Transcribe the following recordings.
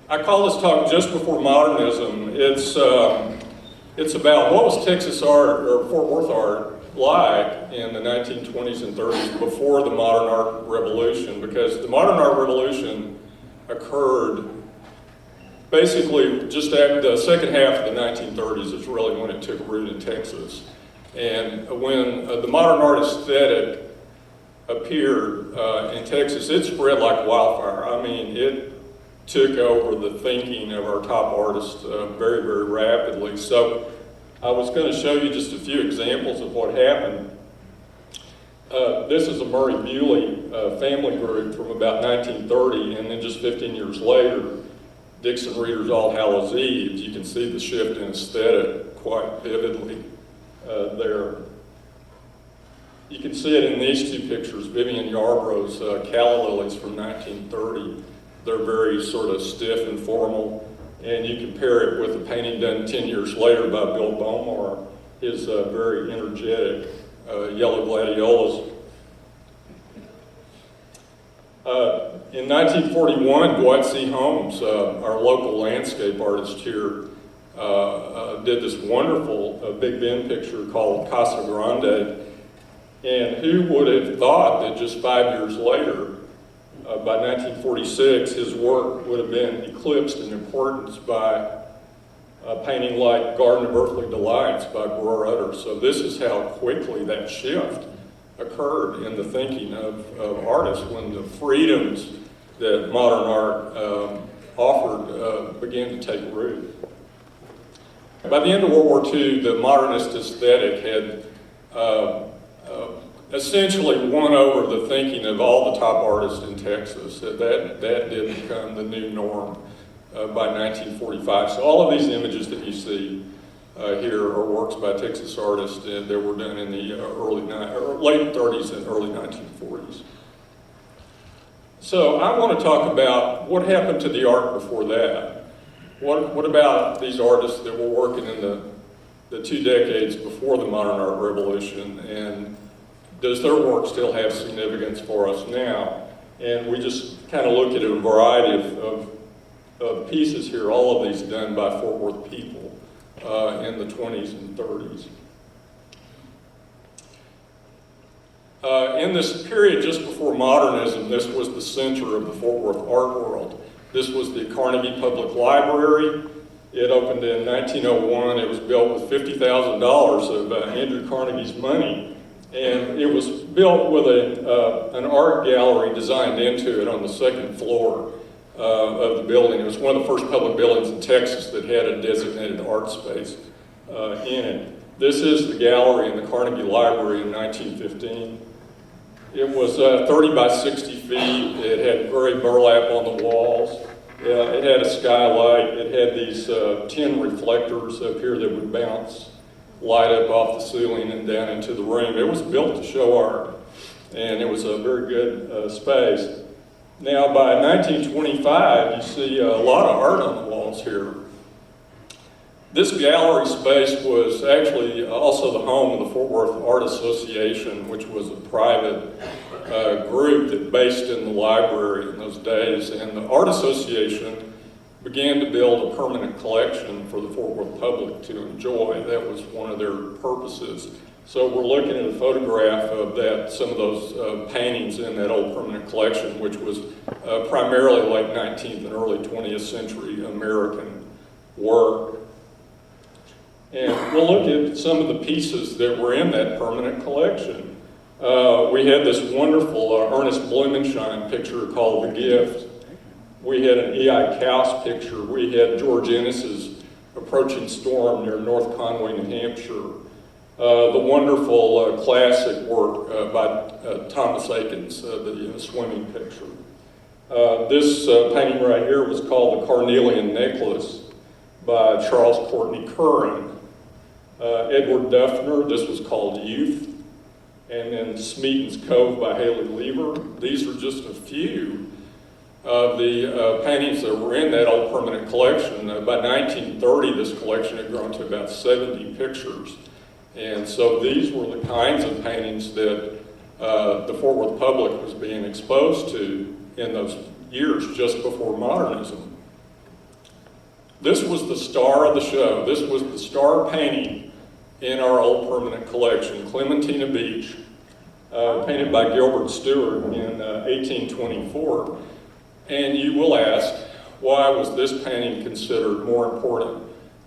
I call this talk Just Before Modernism. It's about what was Texas art, or Fort Worth art, like in the 1920s and 30s before the modern art revolution, because the modern art revolution occurred basically just after the second half of the 1930s is really when it took root in Texas. And when the modern art aesthetic appeared in Texas, it spread like wildfire. I mean, it took over the thinking of our top artists very, very rapidly. So I was going to show you just a few examples of what happened. This is a MurrayMuhly family group from about 1930, and then just 15 years later, Dixon Reader's All Hallows Eve. You can see the shift in aesthetic quite vividly there. You can see it in these two pictures, Vivian Yarbrough's calla lilies from 1930. They're very sort of stiff and formal, and you compare it with a painting done 10 years later by Bill Bomar, his very energetic yellow gladiolas. In 1941, Dwight C Holmes, our local landscape artist here, did this wonderful Big Ben picture called Casa Grande. And who would have thought that just 5 years later, by 1946, his work would have been eclipsed in importance by a painting like Garden of Earthly Delights by Brewer Utter. So this is how quickly that shift occurred in the thinking of artists when the freedoms that modern art offered began to take root. By the end of World War II, the modernist aesthetic had essentially won over the thinking of all the top artists in Texas. That did become the new norm by 1945. So all of these images that you see here are works by Texas artists that were done in the late 30s and early 1940s. So I want to talk about what happened to the art before that. What about these artists that were working in the 2 decades before the modern art revolution, and does their work still have significance for us now? And we just kind of look at a variety of pieces here, all of these done by Fort Worth people in the 20s and 30s. In this period just before modernism, this was the center of the Fort Worth art world. This was the Carnegie Public Library. It opened in 1901. It was built with $50,000 of Andrew Carnegie's money. And it was built with an art gallery designed into it on the second floor of the building. It was one of the first public buildings in Texas that had a designated art space in it. This is the gallery in the Carnegie Library in 1915. It was 30 by 60 feet. It had gray burlap on the walls. It had a skylight. It had these tin reflectors up here that would bounce light up off the ceiling and down into the room. It was built to show art, and it was a very good space. Now, by 1925, you see a lot of art on the walls here. This gallery space was actually also the home of the Fort Worth Art Association, which was a private group that based in the library in those days. And the Art Association began to build a permanent collection for the Fort Worth public to enjoy. That was one of their purposes. So we're looking at a photograph of that, some of those paintings in that old permanent collection, which was primarily late 19th and early 20th century American work. And we'll look at some of the pieces that were in that permanent collection. We had this wonderful Ernest Blumenschein picture called The Gift. We had an E.I. Cowse picture. We had George Ennis's Approaching Storm near North Conway, New Hampshire. The wonderful classic work by Thomas Eakins, the swimming picture. This painting right here was called The Carnelian Necklace by Charles Courtney Curran. Edward Duffner, this was called Youth. And then Smeaton's Cove by Haley Lever. These are just a few of the paintings that were in that old permanent collection. By 1930, this collection had grown to about 70 pictures. And so these were the kinds of paintings that the Fort Worth public was being exposed to in those years just before modernism. This was the star of the show. This was the star painting in our old permanent collection, Clementine Beach, painted by Gilbert Stuart in 1824. And you will ask, why was this painting considered more important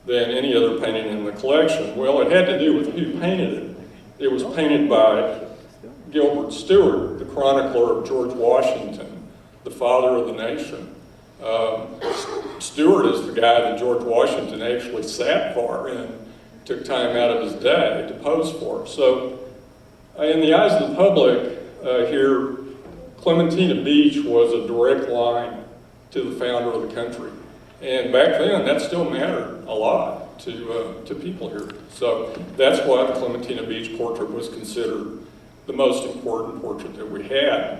than any other painting in the collection? Well, it had to do with who painted it. It was painted by Gilbert Stuart, the chronicler of George Washington, the father of the nation. Stuart is the guy that George Washington actually sat for and took time out of his day to pose for. So, in the eyes of the public here, Clementine Beach was a direct line to the founder of the country. And back then, that still mattered a lot to people here. So that's why the Clementine Beach portrait was considered the most important portrait that we had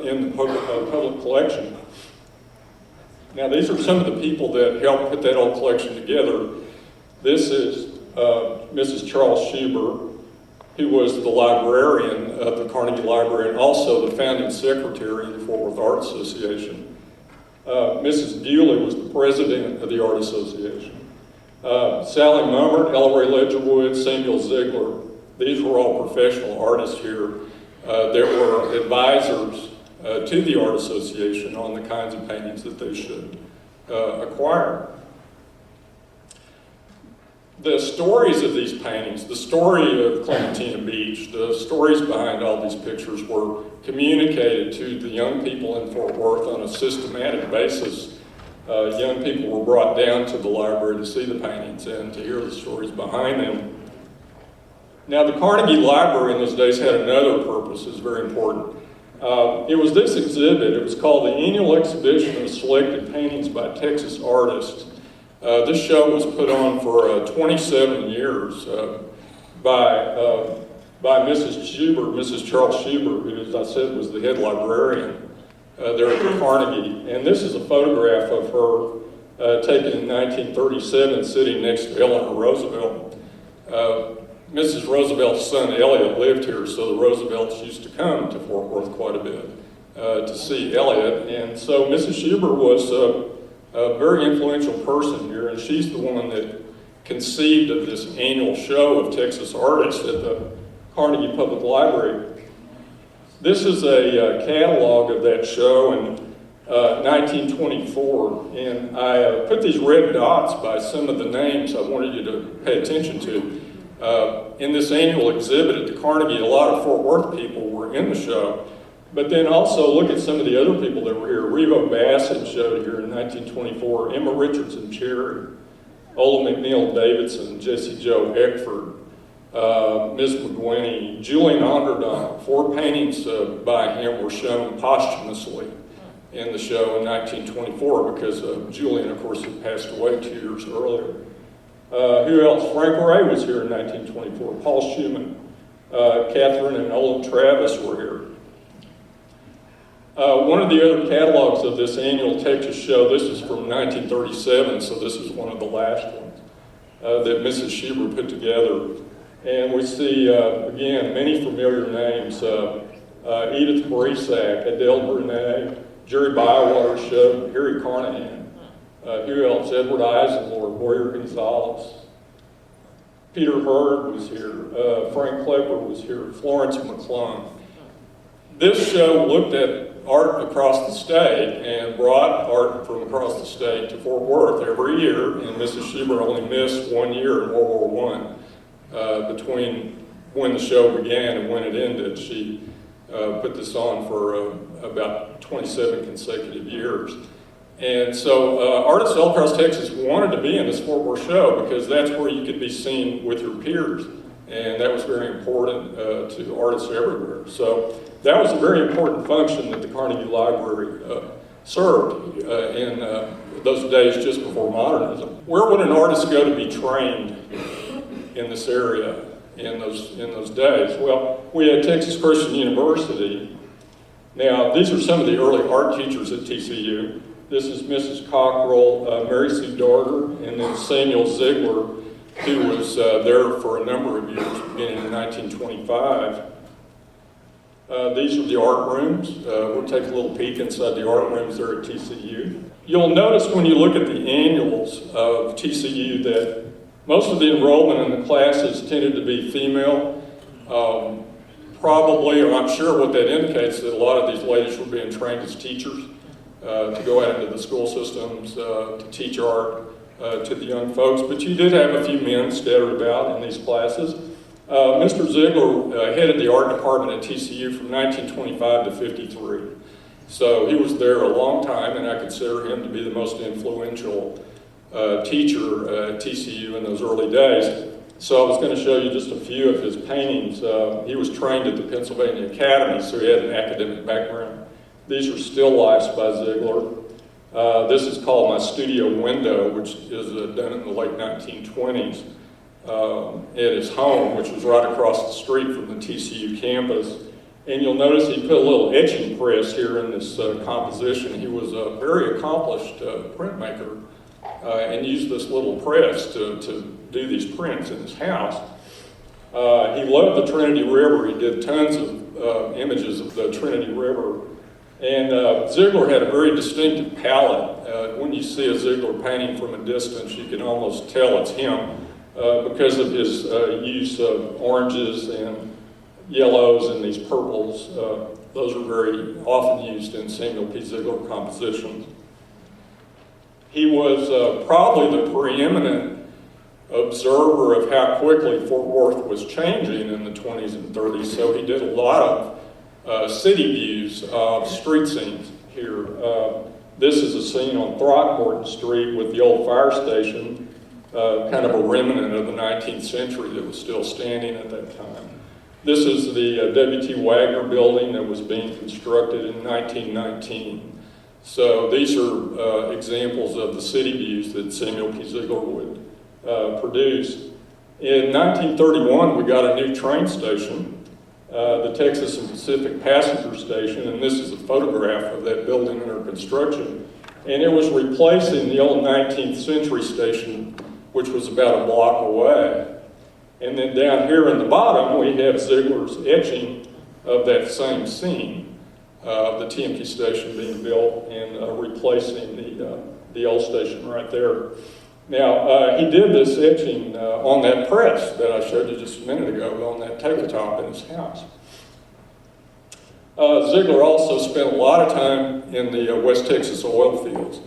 in the public collection. Now, these are some of the people that helped put that old collection together. This is Mrs. Charles Schuber, who was the librarian of the Carnegie Library and also the founding secretary of the Fort Worth Art Association. Mrs. Bewley was the president of the Art Association. Sally Mummert, Ellery Ledgerwood, Samuel Ziegler, these were all professional artists here that were advisors to the Art Association on the kinds of paintings that they should acquire. The stories of these paintings, the story of Clementine Beach, the stories behind all these pictures were communicated to the young people in Fort Worth on a systematic basis. Young people were brought down to the library to see the paintings and to hear the stories behind them. Now, the Carnegie Library in those days had another purpose that's very important. It was this exhibit. It was called the Annual Exhibition of Selected Paintings by Texas Artists. This show was put on for 27 years by Mrs. Schuber, Mrs. Charles Schuber, who, as I said, was the head librarian there at the Carnegie. And this is a photograph of her taken in 1937 sitting next to Eleanor Roosevelt. Mrs. Roosevelt's son Elliot lived here, so the Roosevelts used to come to Fort Worth quite a bit to see Elliot. And so Mrs. Schuber was a very influential person here, and she's the one that conceived of this annual show of Texas artists at the Carnegie Public Library. This is a catalog of that show in 1924, and I put these red dots by some of the names I wanted you to pay attention to. In this annual exhibit at the Carnegie, a lot of Fort Worth people were in the show, but then also look at some of the other people that were here. Revo Bassett showed here in 1924, Emma Richardson Cherry, Ola McNeil Davidson, Jesse Joe Eckford, Ms. McGuinty, Julian Onderdonk. 4 paintings by him were shown posthumously in the show in 1924 because Julian, of course, had passed away 2 years earlier. Who else? Frank Ray was here in 1924. Paul Schumann, Catherine and Olin Travis were here. One of the other catalogs of this annual Texas show, this is from 1937, so this is one of the last ones that Mrs. Schuber put together. And we see, again, many familiar names. Edith Barisak, Adele Brunet, Jerry Bywater showed, Harry Carnahan. Who else? Edward Eisenlohr, Boyer Gonzalez. Peter Hurd was here. Frank Klepper was here. Florence McClung. This show looked at art across the state and brought art from across the state to Fort Worth every year, and Mrs. Schuber only missed 1 year in World War I. Between when the show began and when it ended, she put this on for about 27 consecutive years. And so artists all across Texas wanted to be in this Fort Worth show because that's where you could be seen with your peers. And that was very important to artists everywhere. So that was a very important function that the Carnegie Library served in those days just before modernism. Where would an artist go to be trained in this area in those days? Well, we had Texas Christian University. Now, these are some of the early art teachers at TCU. This is Mrs. Cockrell, Mary Sue Darter, and then Samuel Ziegler, who was there for a number of years, beginning in 1925. These are the art rooms. We'll take a little peek inside the art rooms there at TCU. You'll notice when you look at the annuals of TCU that most of the enrollment in the classes tended to be female. Probably, or I'm sure what that indicates, that a lot of these ladies were being trained as teachers to go out into the school systems, to teach art to the young folks. But you did have a few men scattered about in these classes. Mr. Ziegler headed the art department at TCU from 1925 to 53. So he was there a long time, and I consider him to be the most influential teacher at TCU in those early days. So I was going to show you just a few of his paintings. He was trained at the Pennsylvania Academy, so he had an academic background. These are still lifes by Ziegler. This is called My Studio Window, which is done in the late 1920s at his home, which was right across the street from the TCU campus. And you'll notice he put a little etching press here in this composition. He was a very accomplished printmaker and used this little press to do these prints in his house. He loved the Trinity River. He did tons of images of the Trinity River. And Ziegler had a very distinctive palette. When you see a Ziegler painting from a distance, you can almost tell it's him because of his use of oranges and yellows and these purples. Those are very often used in Samuel P. Ziegler compositions. He was probably the preeminent observer of how quickly Fort Worth was changing in the 20s and 30s, so he did a lot of city views of street scenes here. This is a scene on Throckmorton Street with the old fire station, kind of a remnant of the 19th century that was still standing at that time. This is the W.T. Wagner building that was being constructed in 1919. So these are examples of the city views that Samuel P. Ziegler would produce. In 1931, we got a new train station, the Texas and Pacific Passenger Station, and this is a photograph of that building under construction. And it was replacing the old 19th century station, which was about a block away. And then down here in the bottom, we have Ziegler's etching of that same scene, the TMT station being built and replacing the old station right there. Now, he did this etching on that press that I showed you just a minute ago on that tabletop in his house. Ziegler also spent a lot of time in the West Texas oil fields,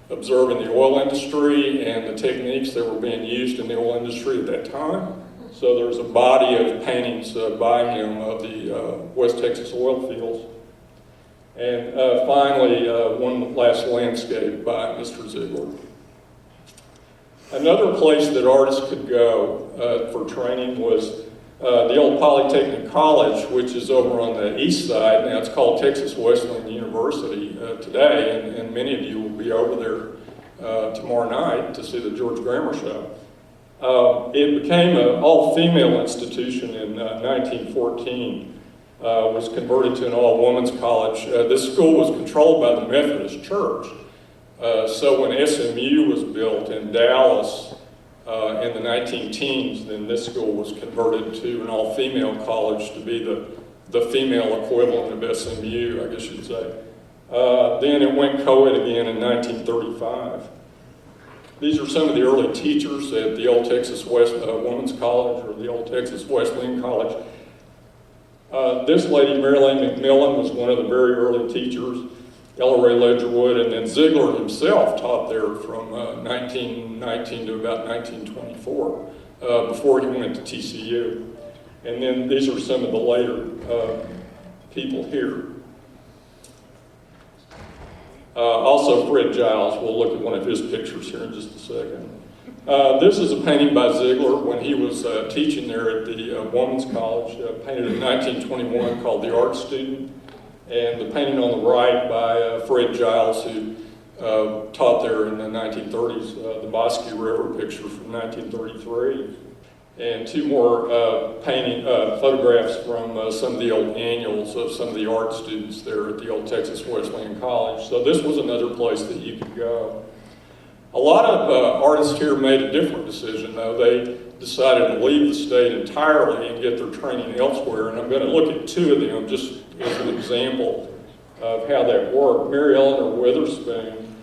observing the oil industry and the techniques that were being used in the oil industry at that time. So there's a body of paintings by him of the West Texas oil fields. And finally, one last landscape by Mr. Ziegler. Another place that artists could go for training was the old Polytechnic College, which is over on the east side. Now it's called Texas Wesleyan University today, and many of you will be over there tomorrow night to see the George Grammar Show. It became an all-female institution in 1914, was converted to an all-women's college. This school was controlled by the Methodist Church. So when SMU was built in Dallas in the 19-teens, then this school was converted to an all-female college to be the female equivalent of SMU, I guess you'd say. Then it went co-ed again in 1935. These are some of the early teachers at the Old Texas Women's College or the Old Texas Wesleyan College. This lady, Marilyn McMillan, was one of the very early teachers. Ella Ray Ledgerwood, and then Ziegler himself taught there from 1919 to about 1924 before he went to TCU. And then these are some of the later people here. Also Fred Giles, we'll look at one of his pictures here in just a second. This is a painting by Ziegler when he was teaching there at the Women's College, painted in 1921 called The Art Student. And the painting on the right by Fred Giles, who taught there in the 1930s, the Bosque River picture from 1933. And two more photographs from some of the old annuals of some of the art students there at the Old Texas Wesleyan College. So this was another place that you could go. A lot of artists here made a different decision, though. They decided to leave the state entirely and get their training elsewhere. And I'm going to look at two of them just is an example of how that worked. Mary Eleanor Witherspoon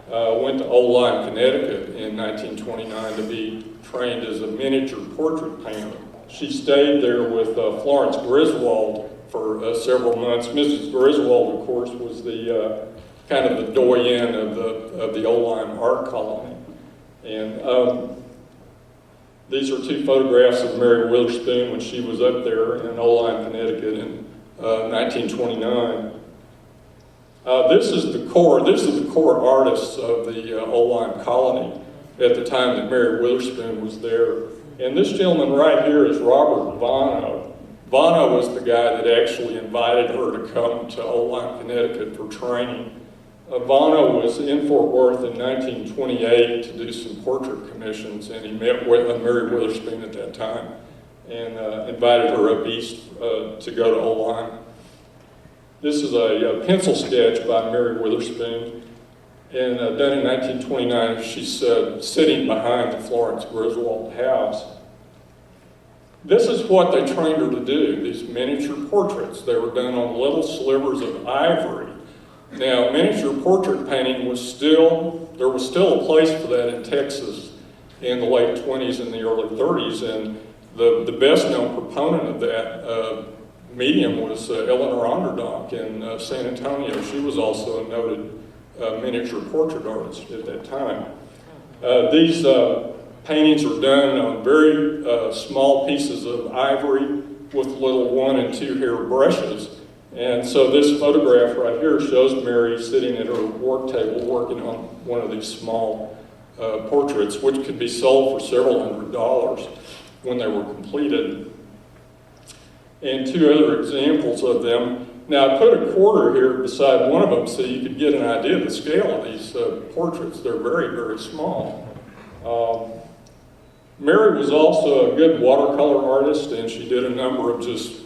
went to Old Lyme, Connecticut in 1929 to be trained as a miniature portrait painter. She stayed there with Florence Griswold for several months. Mrs. Griswold, of course, was the kind of the doyen of the Old Lyme art colony. And these are two photographs of Mary Witherspoon when she was up there in Old Lyme, Connecticut in 1929. This is the core artists of the Old Lyme colony at the time that Mary Witherspoon was there. And this gentleman right here is Robert Vonna. Vonna was the guy that actually invited her to come to Old Lyme, Connecticut for training. Vonna was in Fort Worth in 1928 to do some portrait commissions, and he met with Mary Witherspoon at that time and invited her up east to go to Old Lyme. This is a pencil sketch by Mary Witherspoon, and done in 1929. She's sitting behind the Florence Griswold house. This is what they trained her to do, these miniature portraits. They were done on little slivers of ivory. Now, miniature portrait painting there was still a place for that in Texas in the late 20s and the early 30s, and the best known proponent of that medium was Eleanor Onderdonk in San Antonio. She was also a noted miniature portrait artist at that time. These paintings are done on very small pieces of ivory with little 1 and 2 hair brushes. And so this photograph right here shows Mary sitting at her work table working on one of these small portraits, which could be sold for several $100s when they were completed. And two other examples of them. Now, I put a quarter here beside one of them so you could get an idea of the scale of these portraits. They're very, very small. Mary was also a good watercolor artist, and she did a number of just,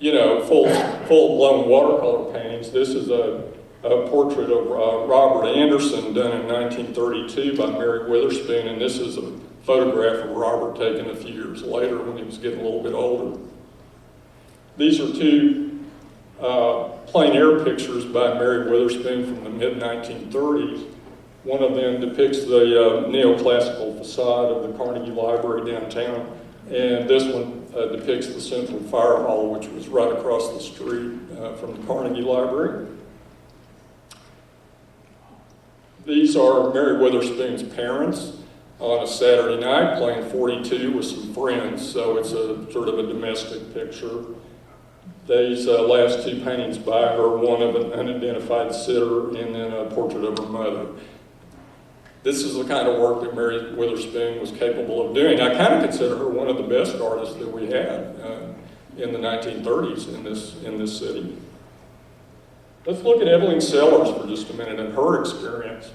full-blown watercolor paintings. This is a portrait of Robert Anderson done in 1932 by Mary Witherspoon, and this is a photograph of Robert taken a few years later when he was getting a little bit older. These are two plein air pictures by Mary Witherspoon from the mid-1930s. One of them depicts the neoclassical facade of the Carnegie Library downtown, and this one depicts the Central Fire Hall, which was right across the street from the Carnegie Library. These are Mary Witherspoon's parents on a Saturday night playing 42 with some friends, so it's a sort of a domestic picture. These last two paintings by her, one of an unidentified sitter and then a portrait of her mother. This is the kind of work that Mary Witherspoon was capable of doing. I kind of consider her one of the best artists that we had in the 1930s in this city. Let's look at Evelyn Sellers for just a minute and her experience.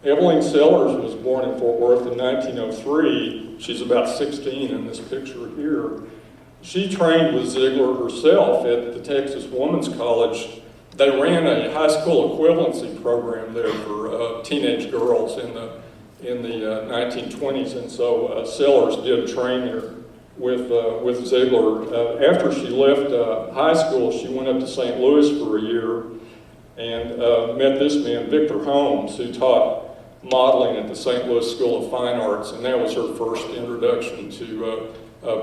Evelyn Sellers was born in Fort Worth in 1903. She's about 16 in this picture here. She trained with Ziegler herself at the Texas Women's College. They ran a high school equivalency program there for teenage girls in the 1920s, and so Sellers did train there with Ziegler. After she left high school, she went up to St. Louis for a year and met this man, Victor Holmes, who taught modeling at the St. Louis School of Fine Arts, and that was her first introduction to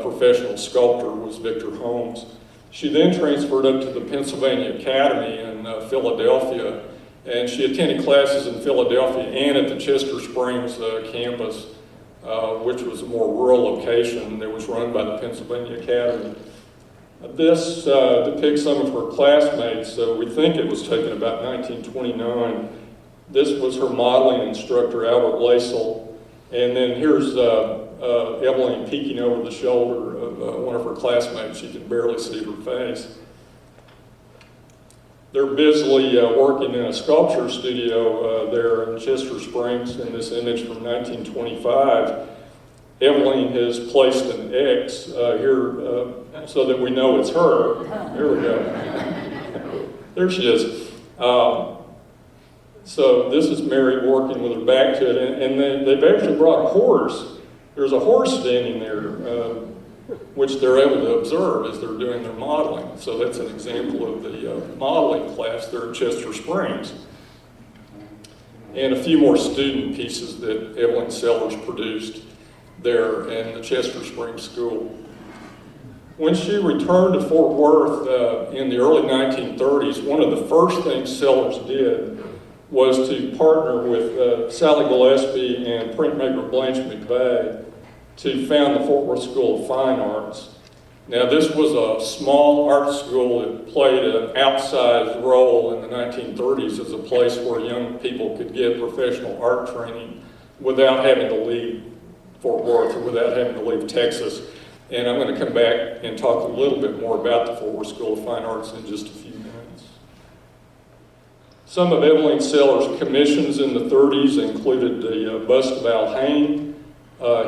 professional sculptor was Victor Holmes. She then transferred up to the Pennsylvania Academy in Philadelphia, and she attended classes in Philadelphia and at the Chester Springs campus, which was a more rural location that was run by the Pennsylvania Academy. This depicts some of her classmates. We think it was taken about 1929. This was her modeling instructor, Albert Laisel, and then here's Evelyn peeking over the shoulder of one of her classmates. You can barely see her face. They're busily working in a sculpture studio there in Chester Springs in this image from 1925. Evelyn has placed an X here so that we know it's her. There we go. There she is. So this is Mary working with her back to it, and they've actually brought a horse. There's a horse standing there which they're able to observe as they're doing their modeling. So that's an example of the modeling class there at Chester Springs. And a few more student pieces that Evelyn Sellers produced there in the Chester Springs School. When she returned to Fort Worth in the early 1930s, one of the first things Sellers did was to partner with Sally Gillespie and printmaker Blanche McVeigh to found the Fort Worth School of Fine Arts. Now, this was a small art school that played an outsized role in the 1930s as a place where young people could get professional art training without having to leave Fort Worth or without having to leave Texas. And I'm going to come back and talk a little bit more about the Fort Worth School of Fine Arts in just a few minutes. Some of Evelyn Sellers' commissions in the 30s included the bust of Valheim.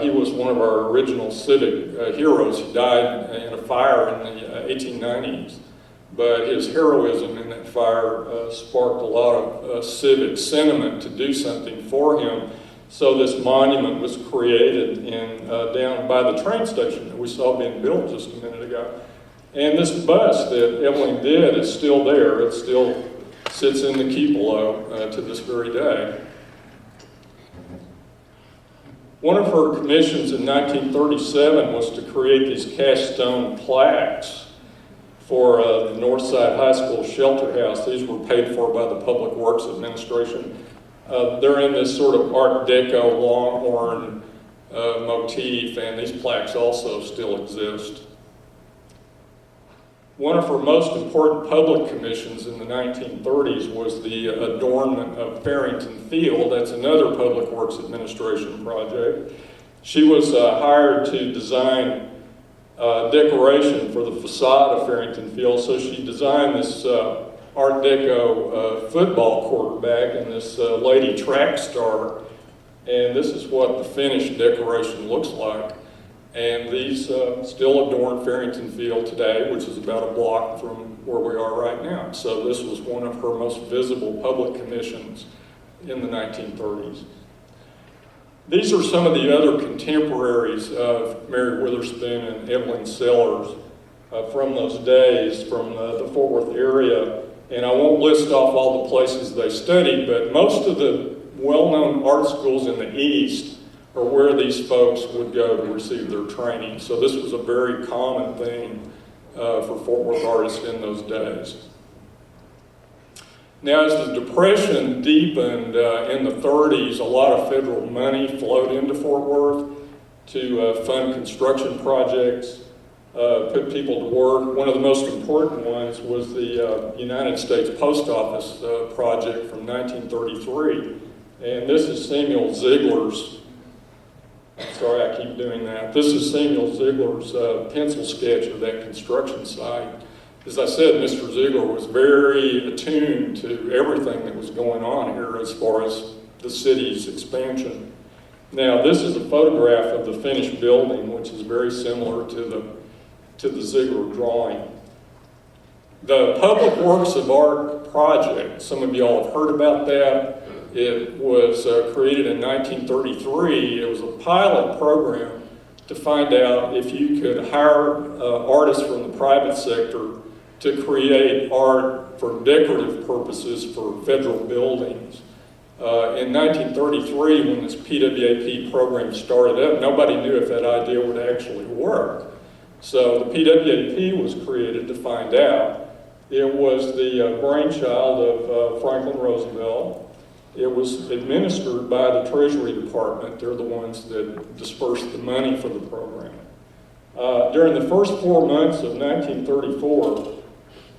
He was one of our original civic heroes. He died in a fire in the 1890s, but his heroism in that fire sparked a lot of civic sentiment to do something for him. So this monument was created down by the train station that we saw being built just a minute ago. And this bust that Evelyn did is still there. It still sits in the cupola to this very day. One of her commissions in 1937 was to create these cast stone plaques for the Northside High School shelter house. These were paid for by the Public Works Administration. They're in this sort of Art Deco Longhorn motif, and these plaques also still exist. One of her most important public commissions in the 1930s was the adornment of Farrington Field. That's another Public Works Administration project. She was hired to design decoration for the facade of Farrington Field, so she designed this Art Deco football quarterback and this lady track star, and this is what the finished decoration looks like. And these still adorn Farrington Field today, which is about a block from where we are right now. So this was one of her most visible public commissions in the 1930s. These are some of the other contemporaries of Mary Witherspoon and Evelyn Sellers from those days, from the Fort Worth area. And I won't list off all the places they studied, but most of the well-known art schools in the East are where these folks would go to receive their training. So this was a very common thing for Fort Worth artists in those days. Now, as the Depression deepened in the 30s, a lot of federal money flowed into Fort Worth to fund construction projects, put people to work. One of the most important ones was the United States Post Office project from 1933. And this is Samuel Ziegler's, sorry, I keep doing that. This is Samuel Ziegler's pencil sketch of that construction site. As I said, Mr. Ziegler was very attuned to everything that was going on here as far as the city's expansion. Now, this is a photograph of the finished building, which is very similar to the Ziegler drawing. The Public Works of Art project, some of y'all have heard about that. It was created in 1933. It was a pilot program to find out if you could hire artists from the private sector to create art for decorative purposes for federal buildings. In 1933, when this PWAP program started up, nobody knew if that idea would actually work. So the PWAP was created to find out. It was the brainchild of Franklin Roosevelt. It was administered by the Treasury Department. They're the ones that dispersed the money for the program. During the first 4 months of 1934,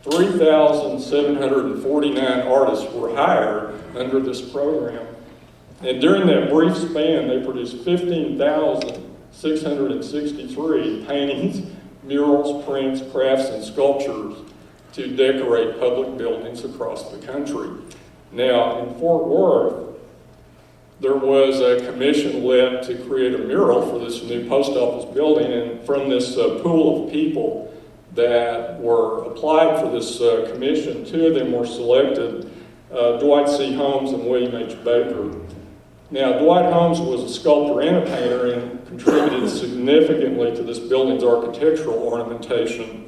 3,749 artists were hired under this program. And during that brief span, they produced 15,663 paintings, murals, prints, crafts, and sculptures to decorate public buildings across the country. Now, in Fort Worth, there was a commission led to create a mural for this new post office building, and from this pool of people that were applied for this commission, 2 of them were selected, Dwight C Holmes and William H. Baker. Now, Dwight Holmes was a sculptor and a painter and contributed significantly to this building's architectural ornamentation,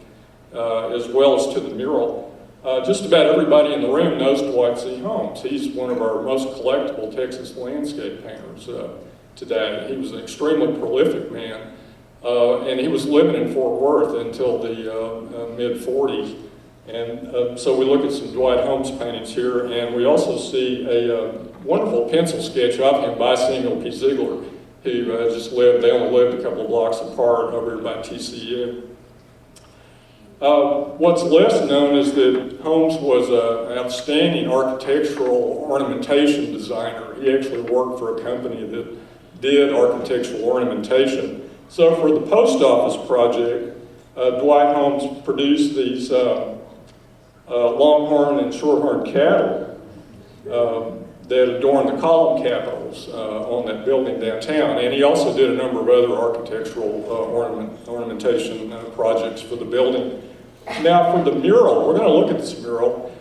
as well as to the mural. Just about everybody in the room knows Dwight C Holmes. He's one of our most collectible Texas landscape painters today. He was an extremely prolific man, and he was living in Fort Worth until the mid-40s. And so we look at some Dwight Holmes paintings here, and we also see a wonderful pencil sketch of him by Samuel P. Ziegler, who they only lived a couple of blocks apart over here by TCU. What's less known is that Holmes was an outstanding architectural ornamentation designer. He actually worked for a company that did architectural ornamentation. So for the post office project, Dwight Holmes produced these longhorn and shorthorn cattle that adorn the column capitals on that building downtown. And he also did a number of other architectural ornamentation projects for the building. Now for the mural, we're going to look at this mural.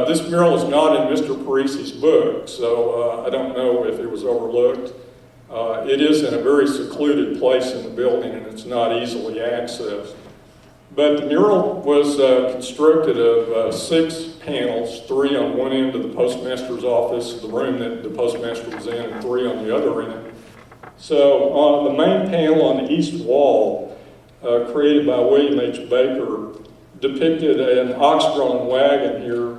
This mural is not in Mr. Parisi's book, so I don't know if it was overlooked. It is in a very secluded place in the building, and it's not easily accessed. But the mural was constructed of 6 panels, 3 on one end of the postmaster's office, the room that the postmaster was in, and 3 on the other end. So on the main panel on the east wall, created by William H. Baker, depicted an ox-drawn wagon here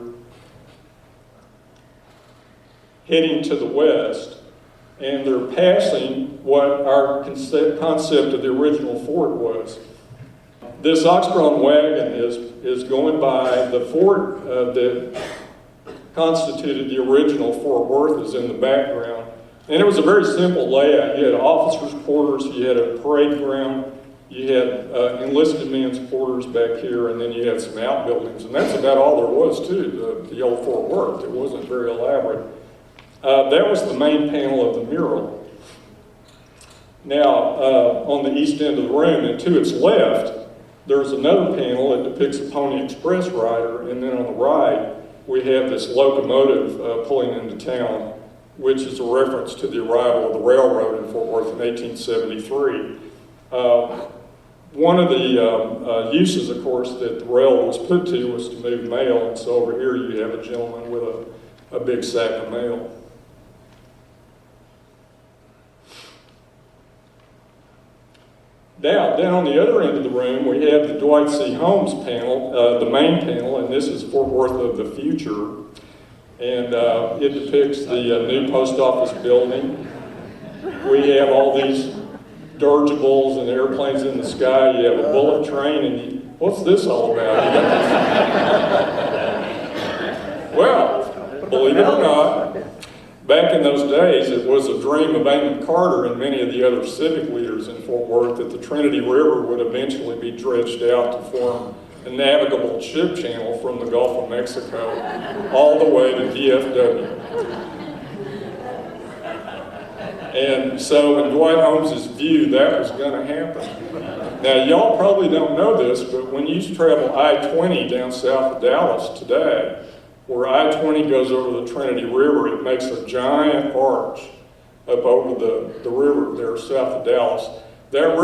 heading to the west, and they're passing what our concept of the original fort was. This ox-drawn wagon is going by the fort that constituted the original Fort Worth is in the background. And it was a very simple layout. You had officers' quarters, you had a parade ground, you had enlisted men's quarters back here, and then you had some outbuildings. And that's about all there was to the old Fort Worth. It wasn't very elaborate. That was the main panel of the mural. Now, on the east end of the room, and to its left, there's another panel that depicts a Pony Express rider, and then on the right, we have this locomotive pulling into town, which is a reference to the arrival of the railroad in Fort Worth in 1873. One of the uses, of course, that the rail was put to was to move mail, and so over here you have a gentleman with a big sack of mail. Now, down on the other end of the room, we have the Dwight C. Holmes panel, the main panel, and this is Fort Worth of the future. And it depicts the new post office building. We have all these dirigibles and airplanes in the sky. You have a bullet train, and what's this all about? Well, believe it or not, back in those days, it was a dream of Amon Carter and many of the other civic leaders in Fort Worth that the Trinity River would eventually be dredged out to form a navigable ship channel from the Gulf of Mexico all the way to DFW. And so in Dwight Holmes' view, that was going to happen. Now, y'all probably don't know this, but when you travel I-20 down south of Dallas today, where I-20 goes over the Trinity River, it makes a giant arch up over the river there south of Dallas. That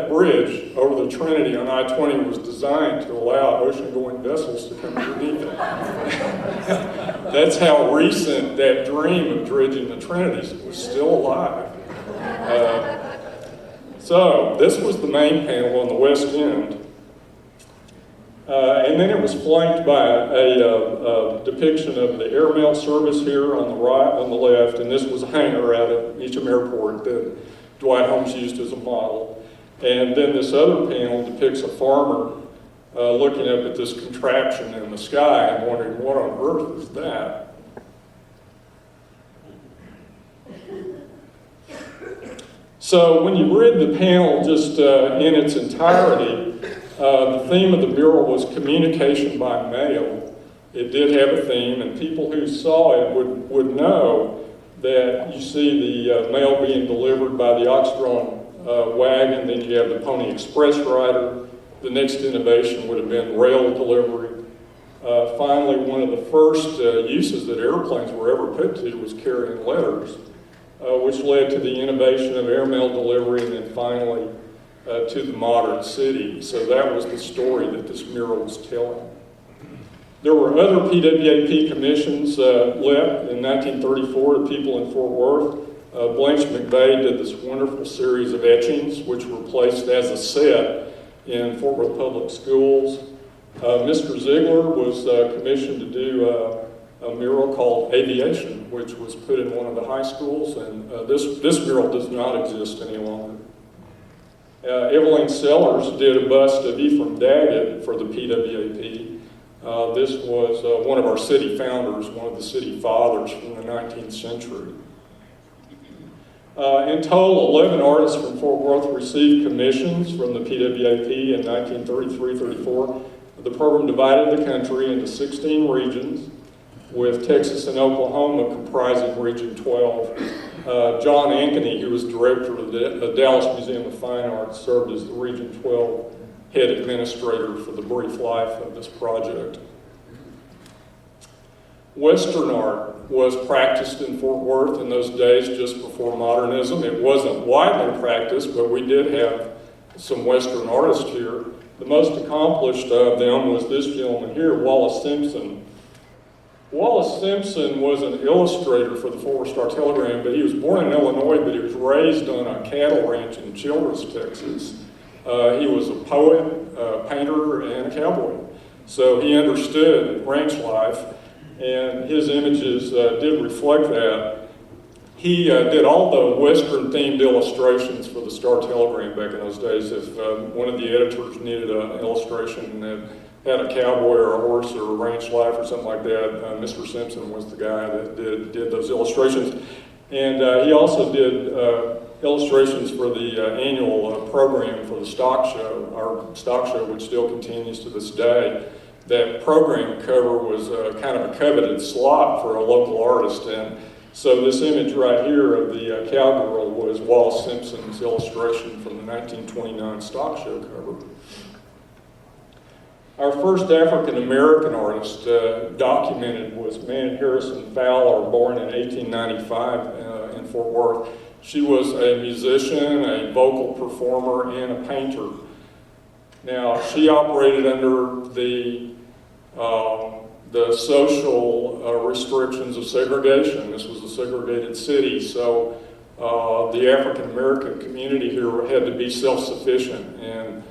bridge over the Trinity on I-20 was designed to allow ocean-going vessels to come underneath it. That's how recent that dream of dredging the Trinity was still alive. So this was the main panel on the west end. And then it was flanked by a depiction of the airmail service here on the right, on the left, and this was a hangar out at Meacham Airport that Dwight Holmes used as a model. And then this other panel depicts a farmer looking up at this contraption in the sky and wondering, what on earth is that? So when you read the panel just in its entirety, the theme of the mural was communication by mail. It did have a theme, and people who saw it would know that you see the mail being delivered by the ox-drawn wagon, then you have the Pony Express rider. The next innovation would have been rail delivery. Finally, one of the first uses that airplanes were ever put to was carrying letters. which led to the innovation of airmail delivery and then finally to the modern city. So that was the story that this mural was telling. There were other PWAP commissions left in 1934 to people in Fort Worth. Blanche McVeigh did this wonderful series of etchings, which were placed as a set in Fort Worth Public Schools. Mr. Ziegler was commissioned to do a mural called Aviation, which was put in one of the high schools, and this mural does not exist any longer. Evelyn Sellers did a bust of Ephraim Daggett for the PWAP. This was one of our city founders, one of the city fathers from the 19th century. In total, 11 artists from Fort Worth received commissions from the PWAP in 1933-34. The program divided the country into 16 regions, with Texas and Oklahoma comprising Region 12. John Ankeny, who was director of the Dallas Museum of Fine Arts, served as the Region 12 head administrator for the brief life of this project. Western art was practiced in Fort Worth in those days just before modernism. It wasn't widely practiced, but we did have some Western artists here. The most accomplished of them was this gentleman here, Wallace Simpson. Wallace Simpson was an illustrator for the Fort Worth Star-Telegram, but he was born in Illinois, but he was raised on a cattle ranch in Childress, Texas. He was a poet, a painter, and a cowboy. So he understood ranch life, and his images did reflect that. He did all the Western-themed illustrations for the Star-Telegram back in those days. If one of the editors needed an illustration that had a cowboy or a horse or a ranch life or something like that, Mr. Simpson was the guy that did those illustrations. And he also did illustrations for the annual program for the stock show, our stock show, which still continues to this day. That program cover was kind of a coveted slot for a local artist, and so this image right here of the cowgirl was Wallace Simpson's illustration from the 1929 stock show cover. Our first African-American artist documented was Manharrison Fowler, born in 1895 in Fort Worth. She was a musician, a vocal performer, and a painter. Now, she operated under the social restrictions of segregation. This was a segregated city, so the African-American community here had to be self-sufficient, and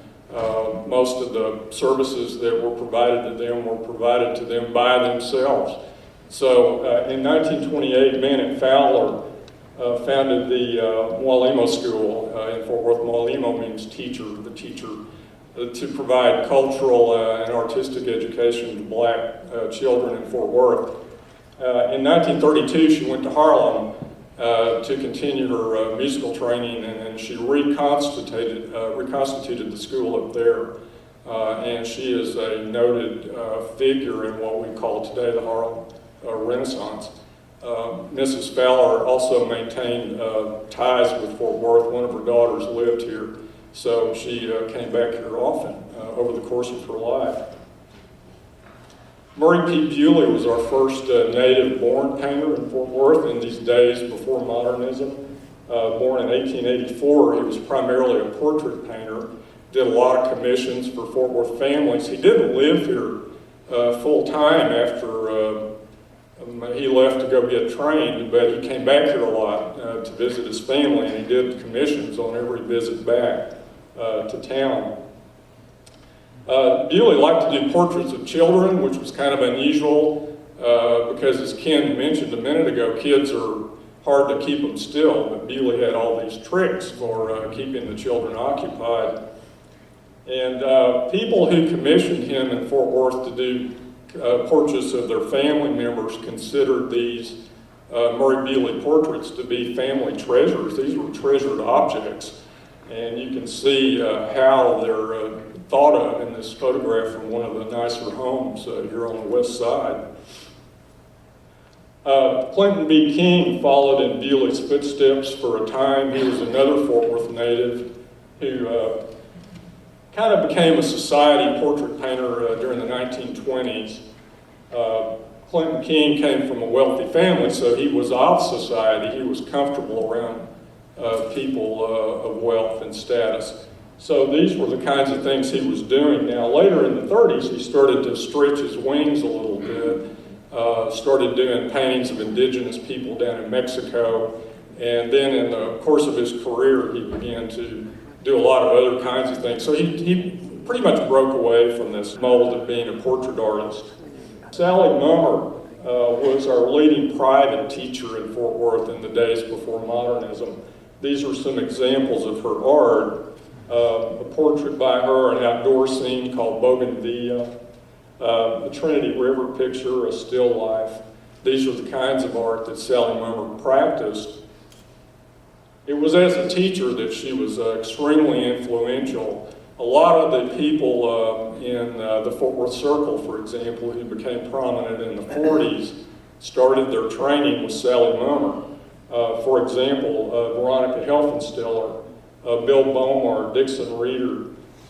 most of the services that were provided to them were provided to them by themselves. So in 1928, Manharrison Fowler founded the Mwalimu School in Fort Worth. Mwalimu means teacher, the teacher, to provide cultural and artistic education to black children in Fort Worth. In 1932, she went to Harlem to continue her musical training, and she reconstituted the school up there. And she is a noted figure in what we call today the Harlem Renaissance. Mrs. Fowler also maintained ties with Fort Worth. One of her daughters lived here, so she came back here often over the course of her life. Murray P. Bewley was our first native-born painter in Fort Worth in these days before modernism. Born in 1884, he was primarily a portrait painter, did a lot of commissions for Fort Worth families. He didn't live here full-time after he left to go get trained, but he came back here a lot to visit his family, and he did commissions on every visit back to town. Bewley liked to do portraits of children, which was kind of unusual because, as Ken mentioned a minute ago, kids are hard to keep them still, but Bewley had all these tricks for keeping the children occupied. And people who commissioned him in Fort Worth to do portraits of their family members considered these Murray Bewley portraits to be family treasures. These were treasured objects, and you can see how they're thought of in this photograph from one of the nicer homes here on the west side. Clinton B. King followed in Bewley's footsteps for a time. He was another Fort Worth native who kind of became a society portrait painter during the 1920s. Clinton King came from a wealthy family, so he was of society. He was comfortable around people of wealth and status. So these were the kinds of things he was doing. Now, later in the 30s, he started to stretch his wings a little bit, started doing paintings of indigenous people down in Mexico, and then in the course of his career, he began to do a lot of other kinds of things. So he pretty much broke away from this mold of being a portrait artist. Sally Mummer was our leading private teacher in Fort Worth in the days before modernism. These are some examples of her art. A portrait by her, an outdoor scene called Bougainvillea, the Trinity River picture, a still life. These are the kinds of art that Sally Mummer practiced. It was as a teacher that she was extremely influential. A lot of the people in the Fort Worth Circle, for example, who became prominent in the 40s, started their training with Sally Mummer. For example, Veronica Helfensteller, Bill Bomar, Dixon Reeder.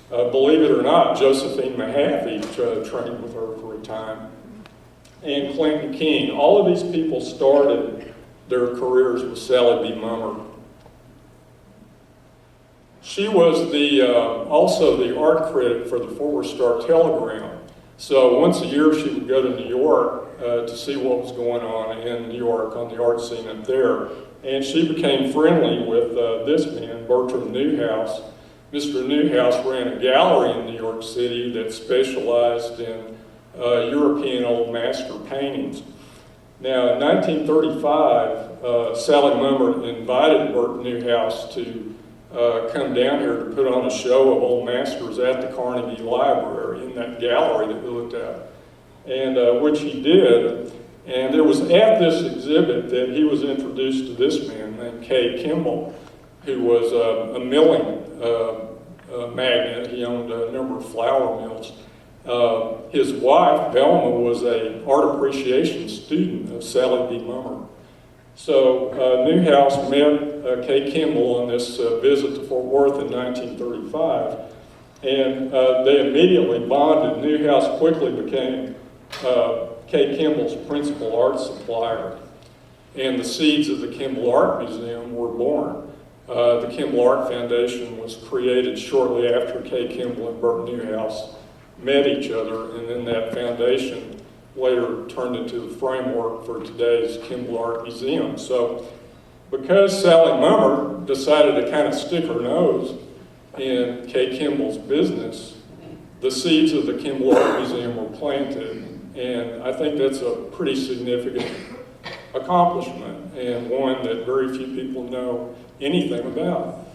Believe it or not, Josephine Mahaffey trained with her for a time. And Clinton King. All of these people started their careers with Sally B. Mummer. She was also the art critic for the Fort Worth Star-Telegram. So once a year she would go to New York to see what was going on in New York on the art scene up there. And she became friendly with this man, Bertram Newhouse. Mr. Newhouse ran a gallery in New York City that specialized in European old master paintings. Now, in 1935, Sally Mummer invited Bert Newhouse to come down here to put on a show of old masters at the Carnegie Library in that gallery that we looked at, and which he did. And it was at this exhibit that he was introduced to this man named Kay Kimball, who was a milling magnate. He owned a number of flour mills. His wife, Velma, was an art appreciation student of Sally B. Mummer. So Newhouse met Kay Kimball on this visit to Fort Worth in 1935, and they immediately bonded. Newhouse quickly became Kay Kimball's principal art supplier, and the seeds of the Kimball Art Museum were born. The Kimball Art Foundation was created shortly after Kay Kimball and Bert Newhouse met each other, and then that foundation later turned into the framework for today's Kimball Art Museum. So because Sally Mummer decided to kind of stick her nose in Kay Kimball's business, the seeds of the Kimball Art Museum were planted. And I think that's a pretty significant accomplishment, and one that very few people know anything about.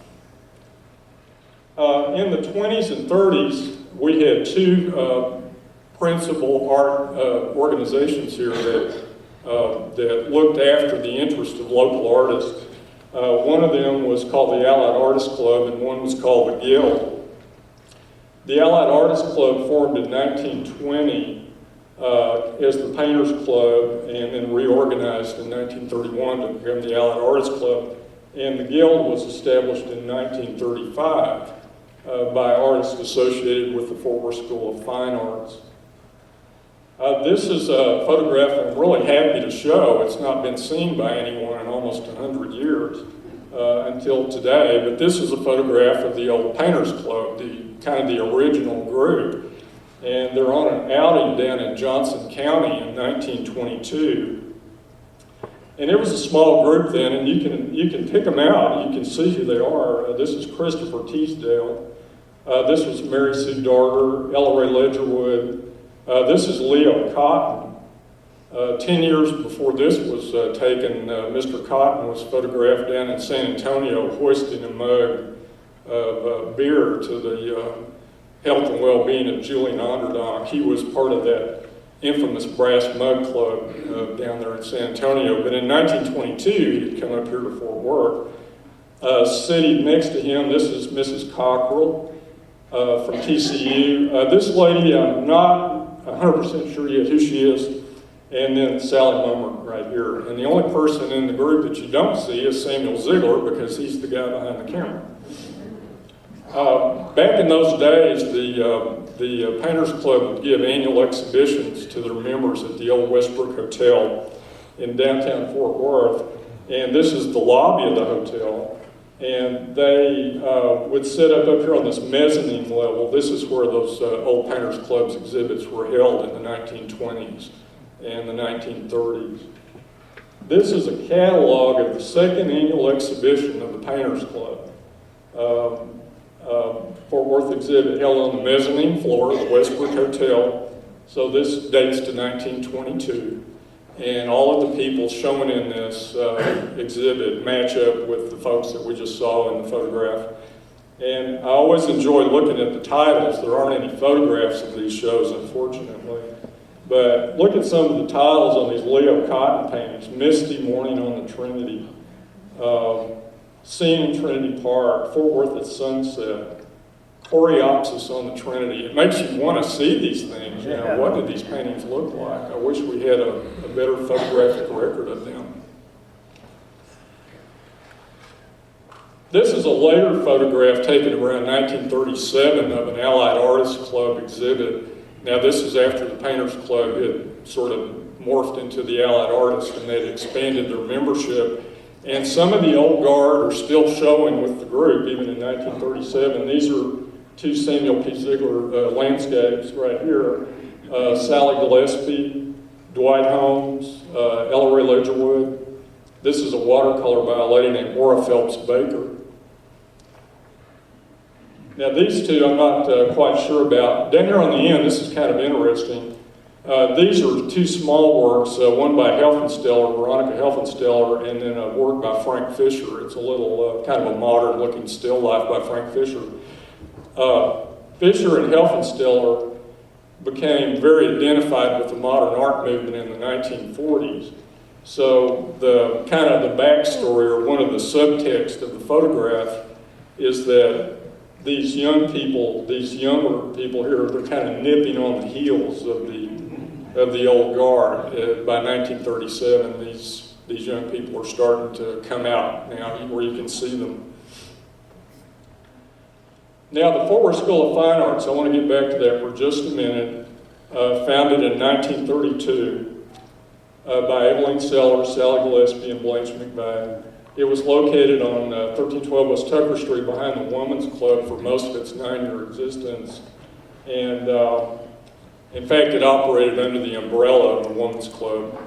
In the 20s and 30s, we had two principal art organizations here that looked after the interest of local artists. One of them was called the Allied Artists Club, and one was called the Guild. The Allied Artists Club formed in 1920 as the Painters Club, and then reorganized in 1931 to become the Allied Artists Club. And the Guild was established in 1935 by artists associated with the Fort Worth School of Fine Arts. This is a photograph I'm really happy to show. It's not been seen by anyone in almost 100 years until today, but this is a photograph of the old Painters Club, kind of the original group. And they're on an outing down in Johnson County in 1922. And it was a small group then, and you can pick them out. You can see who they are. This is Christopher Teasdale. This was Mary Sue Darter, Ella Ray Ledgerwood. This is Leo Cotton. 10 years before this was taken, Mr. Cotton was photographed down in San Antonio hoisting a mug of beer to the health and well-being of Julian Onderdonk. He was part of that infamous Brass Mug Club down there in San Antonio. But in 1922, he'd come up here to Fort Worth. Sitting next to him, this is Mrs. Cockrell from TCU. This lady, I'm not 100% sure yet who she is. And then Sally Mummer right here. And the only person in the group that you don't see is Samuel Ziegler, because he's the guy behind the camera. Back in those days, the the Painters Club would give annual exhibitions to their members at the old Oldbrook Hotel in downtown Fort Worth. And this is the lobby of the hotel. And they would set up here on this mezzanine level. This is where those old Painters Club's exhibits were held in the 1920s and the 1930s. This is a catalog of the second annual exhibition of the Painters Club. Fort Worth exhibit held on the mezzanine floor of the Oldbrook Hotel. So this dates to 1922. And all of the people shown in this exhibit match up with the folks that we just saw in the photograph. And I always enjoy looking at the titles. There aren't any photographs of these shows, unfortunately. But look at some of the titles on these Leo Cotton paintings. Misty Morning on the Trinity, Seeing Trinity Park, Fort Worth at Sunset, Coreopsis on the Trinity. It makes you want to see these things. You know, what did these paintings look like? I wish we had a better photographic record of them. This is a later photograph taken around 1937 of an Allied Artists Club exhibit. Now this is after the Painters Club had sort of morphed into the Allied Artists and they'd expanded their membership. And some of the old guard are still showing with the group, even in 1937. These are two Samuel P. Ziegler landscapes right here. Sally Gillespie, Dwight Holmes, Ella Ray Ledgerwood. This is a watercolor by a lady named Ora Phelps Baker. Now these two I'm not quite sure about. Down here on the end, this is kind of interesting. These are two small works, one by Helfensteller, Veronica Helfensteller, and then a work by Frank Fisher. It's a little kind of a modern looking still life by Frank Fisher. Fisher and Helfensteller became very identified with the modern art movement in the 1940s. So the kind of the backstory, or one of the subtext of the photograph, is that these young people, these younger people here, they're kind of nipping on the heels of the old guard. By 1937, these young people are starting to come out now where you can see them. Now, the Fort Worth School of Fine Arts, I want to get back to that for just a minute, founded in 1932 by Evelyn Sellers, Sally Gillespie, and Blanche McVeigh. It was located on 1312 West Tucker Street behind the Women's Club for most of its 9-year existence. And in fact, it operated under the umbrella of the Women's Club.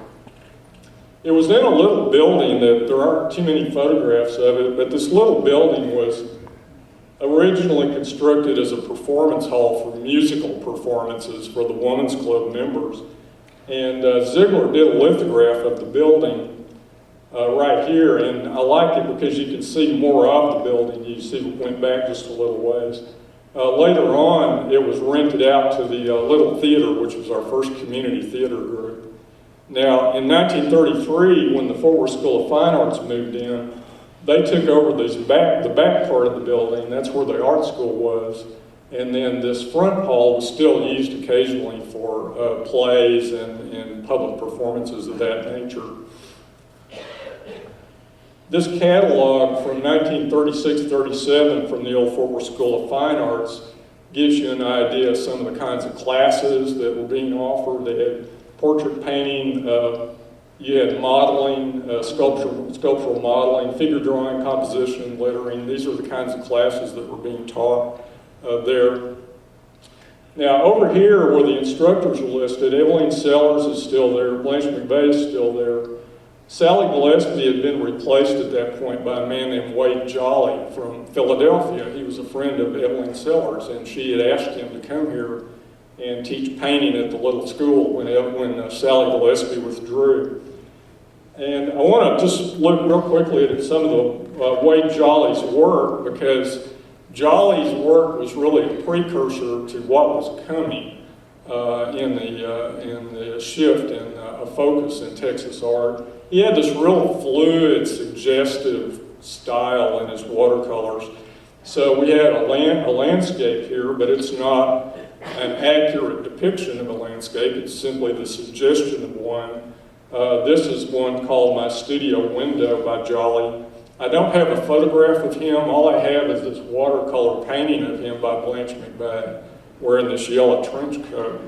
It was in a little building that there aren't too many photographs of it, but this little building was originally constructed as a performance hall for musical performances for the Women's Club members. And Ziegler did a lithograph of the building right here, and I like it because you can see more of the building. You see it went back just a little ways. Later on, it was rented out to the Little Theater, which was our first community theater group. Now, in 1933, when the Fort Worth School of Fine Arts moved in, they took over the back part of the building. That's where the art school was. And then this front hall was still used occasionally for plays and public performances of that nature. This catalog from 1936-37 from the old Fort Worth School of Fine Arts gives you an idea of some of the kinds of classes that were being offered. They had portrait painting, you had modeling, sculptural modeling, figure drawing, composition, lettering. These are the kinds of classes that were being taught there. Now over here where the instructors are listed, Evelyn Sellers is still there, Blanche McVeigh is still there. Sally Gillespie had been replaced at that point by a man named Wade Jolly from Philadelphia. He was a friend of Evelyn Sellers, and she had asked him to come here and teach painting at the little school when Sally Gillespie withdrew. And I want to just look real quickly at some of the Wade Jolly's work, because Jolly's work was really a precursor to what was coming in the shift in a focus in Texas art. He had this real fluid, suggestive style in his watercolors. So we had a landscape here, but it's not an accurate depiction of a landscape. It's simply the suggestion of one. This is one called My Studio Window by Jolly. I don't have a photograph of him. All I have is this watercolor painting of him by Blanche McVeigh. wearing this yellow trench coat.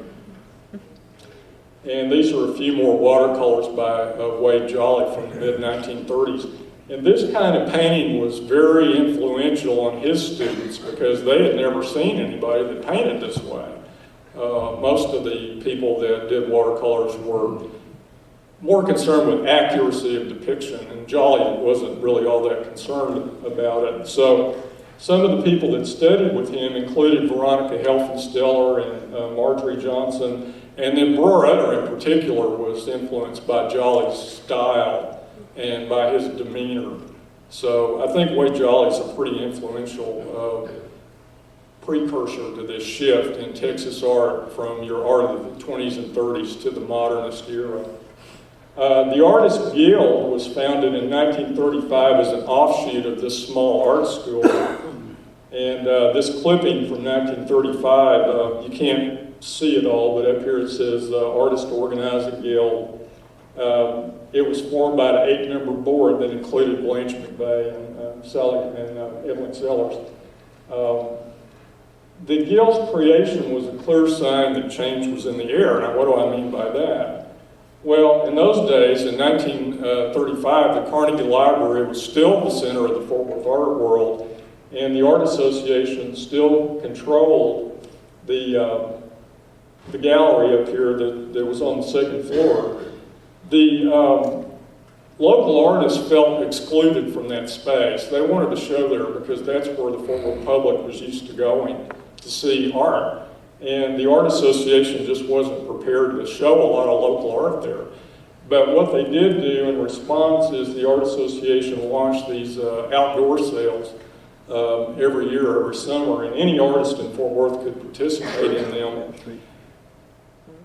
And these are a few more watercolors by Wade Jolly from the mid-1930s. And this kind of painting was very influential on his students because they had never seen anybody that painted this way. Most of the people that did watercolors were more concerned with accuracy of depiction, and Jolly wasn't really all that concerned about it. So some of the people that studied with him included Veronica Helfensteller and Marjorie Johnson, and then Bror Utter in particular was influenced by Jolly's style and by his demeanor. So I think Wade Jolly is a pretty influential precursor to this shift in Texas art from your art of the 20s and 30s to the modernist era. The Artist Guild was founded in 1935 as an offshoot of this small art school. And this clipping from 1935, you can't see it all, but up here it says Artist Organizing Guild. It was formed by an 8-member board that included Blanche McVeigh and Evelyn Sellers. The Guild's creation was a clear sign that change was in the air. Now, what do I mean by that? Well, in those days, in 1935, the Carnegie Library was still the center of the Fort Worth art world, and the Art Association still controlled the gallery up here that was on the second floor. The local artists felt excluded from that space. They wanted to show there because that's where the Fort Worth public was used to going to see art. And the Art Association just wasn't prepared to show a lot of local art there. But what they did do in response is the Art Association launched these outdoor sales every year, every summer, and any artist in Fort Worth could participate in them.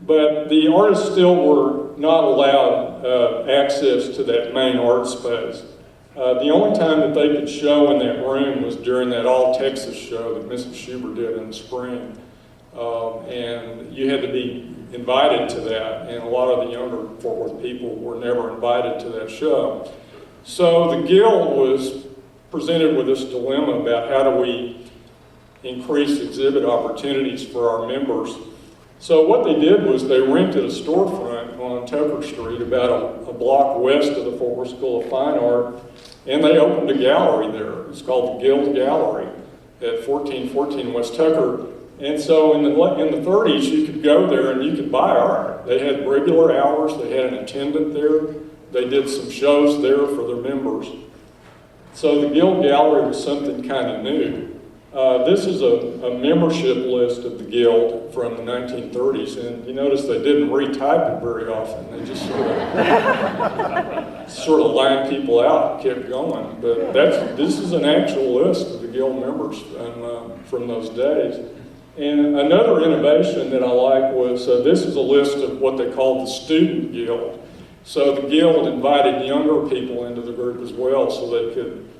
But the artists still were not allowed access to that main art space. The only time that they could show in that room was during that All-Texas show that Mrs. Schubert did in the spring. And you had to be invited to that, and a lot of the younger Fort Worth people were never invited to that show. So the Guild was presented with this dilemma about how do we increase exhibit opportunities for our members. So what they did was they rented a storefront on Tucker Street, about a block west of the Fort Worth School of Fine Art, and they opened a gallery there. It's called the Guild Gallery at 1414 West Tucker. And so in the 30s, you could go there and you could buy art. They had regular hours, they had an attendant there, they did some shows there for their members. So the Guild Gallery was something kind of new. This is a membership list of the Guild from the 1930s, and you notice they didn't retype it very often. They just sort of lined people out and kept going. But this is an actual list of the Guild members from those days. And another innovation that I like was, this is a list of what they called the Student Guild. So the Guild invited younger people into the group as well so they could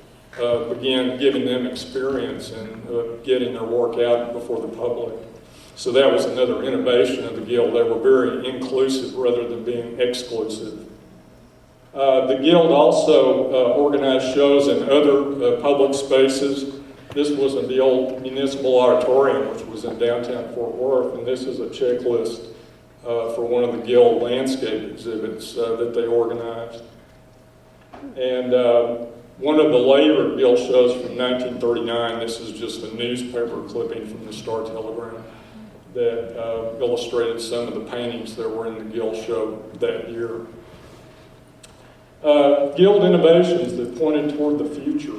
begin giving them experience and getting their work out before the public. So that was another innovation of the Guild. They were very inclusive rather than being exclusive. The Guild also organized shows in other public spaces. This was in the old Municipal Auditorium, which was in downtown Fort Worth, and this is a checklist for one of the Gill Landscape exhibits that they organized. And one of the later Gill shows from 1939, this is just a newspaper clipping from the Star-Telegram that illustrated some of the paintings that were in the Gill show that year. Guild innovations that pointed toward the future.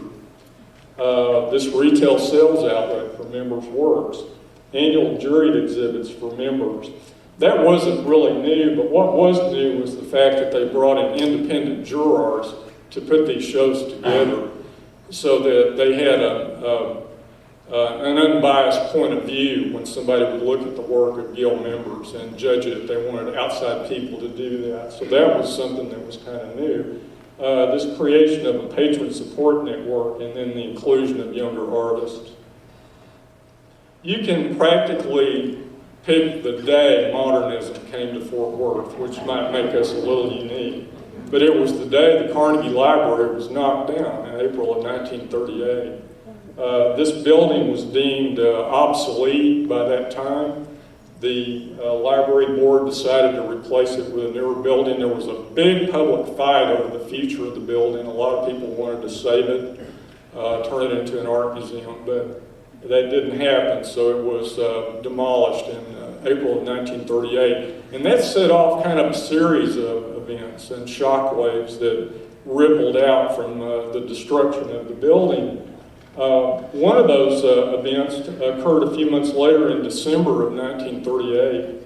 This retail sales outlet for members' works, annual juried exhibits for members. That wasn't really new, but what was new was the fact that they brought in independent jurors to put these shows together so that they had an unbiased point of view when somebody would look at the work of Gill members and judge it if they wanted outside people to do that. So that was something that was kind of new. This creation of a patron support network and then the inclusion of younger artists. You can practically pick the day modernism came to Fort Worth, which might make us a little unique. But it was the day the Carnegie Library was knocked down in April of 1938. This building was deemed obsolete by that time. The library board decided to replace it with a newer building. There was a big public fight over the future of the building. A lot of people wanted to save it, turn it into an art museum, but that didn't happen, so it was demolished in April of 1938. And that set off kind of a series of events and shockwaves that rippled out from the destruction of the building. One of those events occurred a few months later in December of 1938.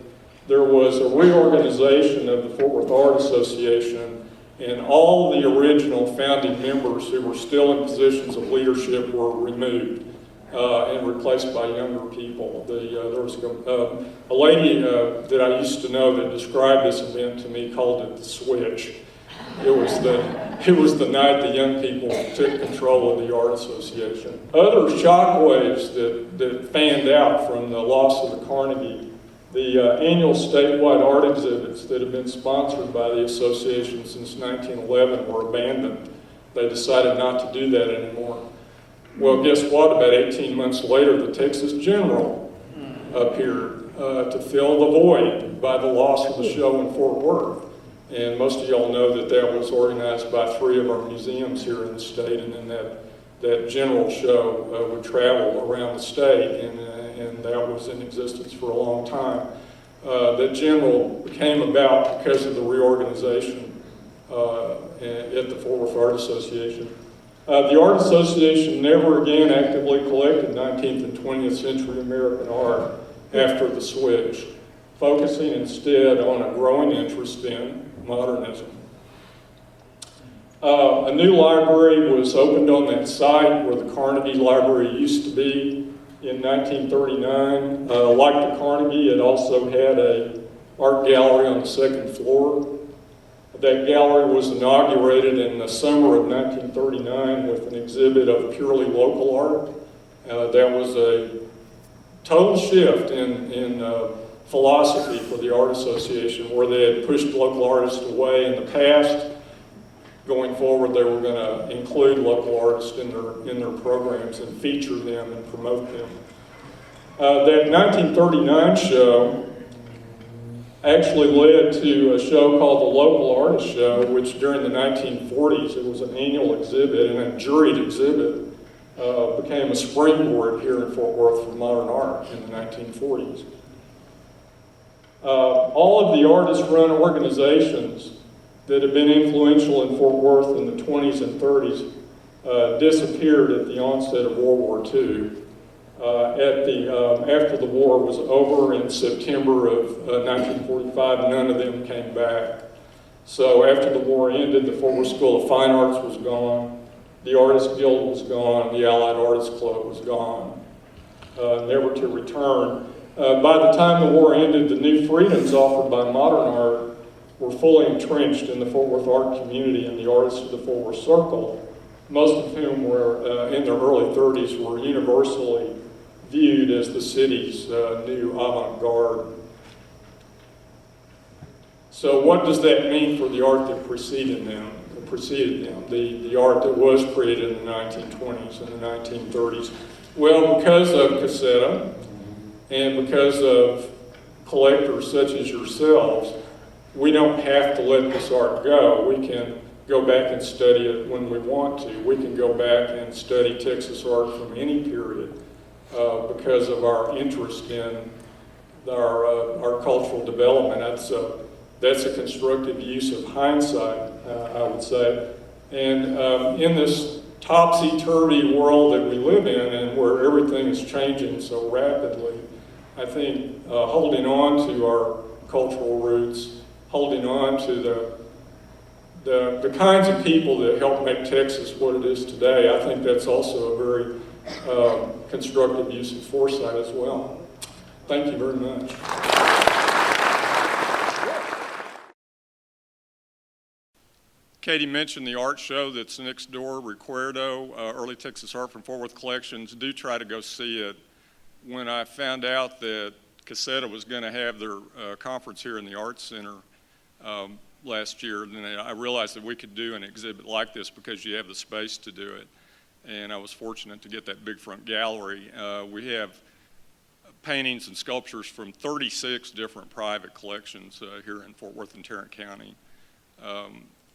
There was a reorganization of the Fort Worth Art Association, and all of the original founding members who were still in positions of leadership were removed and replaced by younger people. There was a lady that I used to know that described this event to me, called it the switch. It was the night the young people took control of the Art Association. Other shockwaves that fanned out from the loss of the Carnegie, the annual statewide art exhibits that have been sponsored by the association since 1911 were abandoned. They decided not to do that anymore. Well, guess what? About 18 months later, the Texas General appeared to fill the void by the loss of the show in Fort Worth. And most of y'all know that that was organized by 3 of our museums here in the state, and then that general show would travel around the state, and that was in existence for a long time. That general came about because of the reorganization at the Fort Worth Art Association. The Art Association never again actively collected 19th and 20th century American art after the switch, focusing instead on a growing interest in modernism. A new library was opened on that site where the Carnegie Library used to be in 1939. Like the Carnegie, it also had an art gallery on the 2nd floor. That gallery was inaugurated in the summer of 1939 with an exhibit of purely local art. That was a total shift in philosophy for the Art Association, where they had pushed local artists away in the past. Going forward, they were going to include local artists in their programs and feature them and promote them. That 1939 show actually led to a show called the Local Artist Show, which during the 1940s, it was an annual exhibit and a juried exhibit, became a springboard here in Fort Worth for modern art in the 1940s. All of the artist-run organizations that have been influential in Fort Worth in the 20s and 30s disappeared at the onset of World War II. After the war was over in September of 1945, none of them came back. So after the war ended, the Fort Worth School of Fine Arts was gone, the Artists Guild was gone, the Allied Artists Club was gone, never to return. By the time the war ended, the new freedoms offered by modern art were fully entrenched in the Fort Worth art community and the artists of the Fort Worth Circle, most of whom were in their early 30s, were universally viewed as the city's new avant-garde. So what does that mean for the art that preceded them? The art that was created in the 1920s and the 1930s? Well, because of CASETA and because of collectors such as yourselves, we don't have to let this art go. We can go back and study it when we want to. We can go back and study Texas art from any period because of our interest in our cultural development. That's a constructive use of hindsight, I would say. And in this topsy-turvy world that we live in and where everything is changing so rapidly, I think holding on to our cultural roots, holding on to the kinds of people that help make Texas what it is today, I think that's also a very constructive use of foresight as well. Thank you very much. Katie mentioned the art show that's next door, Recuerdo, Early Texas Art from Fort Worth Collections. Do try to go see it. When I found out that CASETA was going to have their conference here in the Arts Center last year, then I realized that we could do an exhibit like this because you have the space to do it. and I was fortunate to get that big front gallery. We have paintings and sculptures from 36 different private collections here in Fort Worth and Tarrant County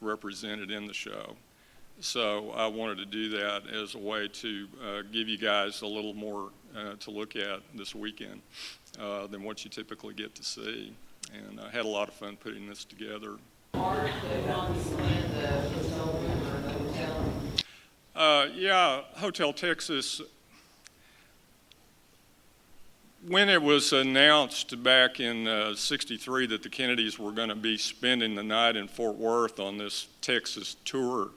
represented in the show. So I wanted to do that as a way to give you guys a little more to look at this weekend than what you typically get to see. And I had a lot of fun putting this together. Art that on display in the hotel room or the hotel? Yeah, Hotel Texas. When it was announced back in '63 that the Kennedys were going to be spending the night in Fort Worth on this Texas tour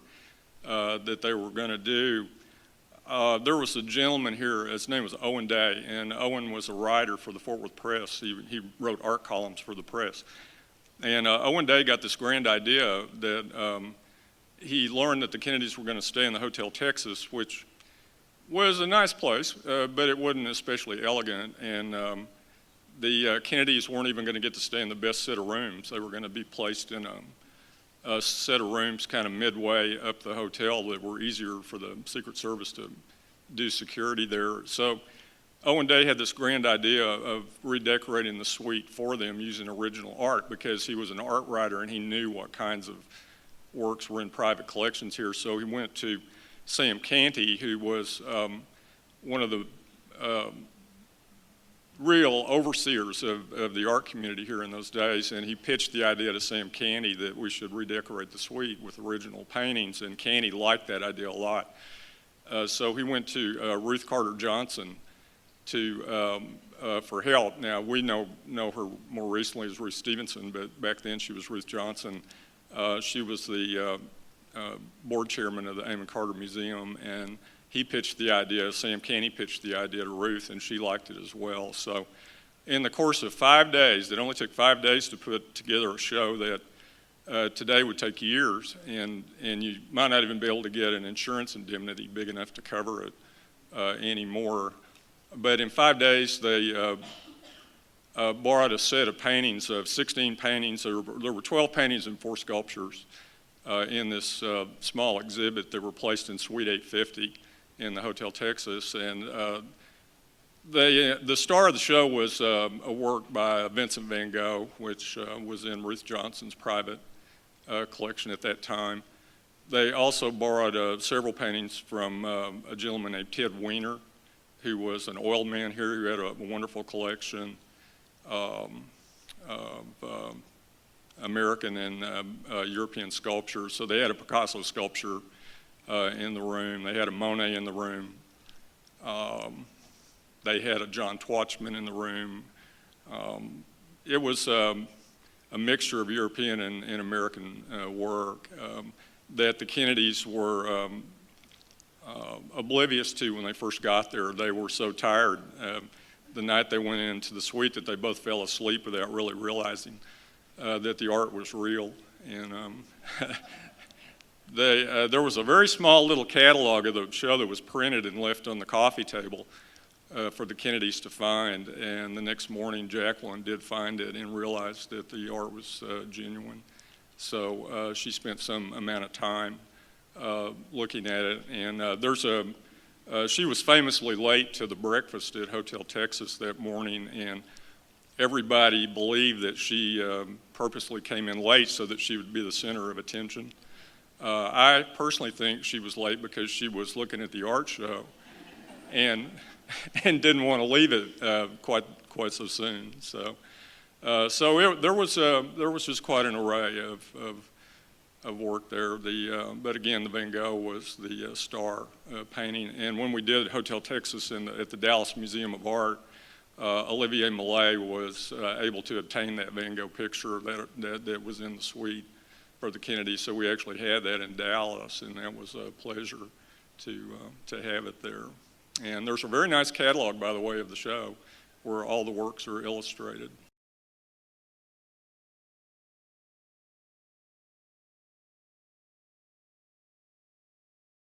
that they were going to do, there was a gentleman here, his name was Owen Day, and Owen was a writer for the Fort Worth Press. He wrote art columns for the press. And Owen Day got this grand idea that he learned that the Kennedys were going to stay in the Hotel Texas, which was a nice place, but it wasn't especially elegant. And the Kennedys weren't even going to get to stay in the best set of rooms. They were going to be placed in a set of rooms kind of midway up the hotel that were easier for the Secret Service to do security there. So Owen Day had this grand idea of redecorating the suite for them using original art, because he was an art writer and he knew what kinds of works were in private collections here. So he went to Sam Canty, who was one of the real overseers of the art community here in those days, and he pitched the idea to Sam Canty that we should redecorate the suite with original paintings, and Canty liked that idea a lot. So he went to Ruth Carter Johnson for help. Now, we know her more recently as Ruth Stevenson, but back then she was Ruth Johnson. She was the board chairman of the Amon Carter Museum, and he pitched the idea, Sam Canty pitched the idea to Ruth, and she liked it as well. So in the course of 5 days, it only took 5 days to put together a show that today would take years, and you might not even be able to get an insurance indemnity big enough to cover it anymore. But in 5 days, they borrowed a set of paintings of 16 paintings. There were 12 paintings and 4 sculptures in this small exhibit that were placed in Suite 850 in the Hotel Texas. And the star of the show was a work by Vincent van Gogh, which was in Ruth Johnson's private collection at that time. They also borrowed several paintings from a gentleman named Ted Weiner, who was an oil man here, who had a wonderful collection of American and European sculpture. So they had a Picasso sculpture in the room. They had a Monet in the room. They had a John Twatchman in the room. It was a mixture of European and American work that the Kennedys were oblivious to when they first got there. They were so tired the night they went into the suite that they both fell asleep without really realizing that the art was real. And there was a very small little catalog of the show that was printed and left on the coffee table for the Kennedys to find. And the next morning, Jacqueline did find it and realized that the art was genuine. So she spent some amount of time looking at it. And she was famously late to the breakfast at Hotel Texas that morning, and everybody believed that she purposely came in late so that she would be the center of attention. I personally think she was late because she was looking at the art show and didn't want to leave it quite so soon. So there was just quite an array of work there. But again, the Van Gogh was the star painting. And when we did Hotel Texas at the Dallas Museum of Art, Olivier Millet was able to obtain that Van Gogh picture that was in the suite for the Kennedys. So we actually had that in Dallas, and that was a pleasure to have it there. And there's a very nice catalog, by the way, of the show where all the works are illustrated.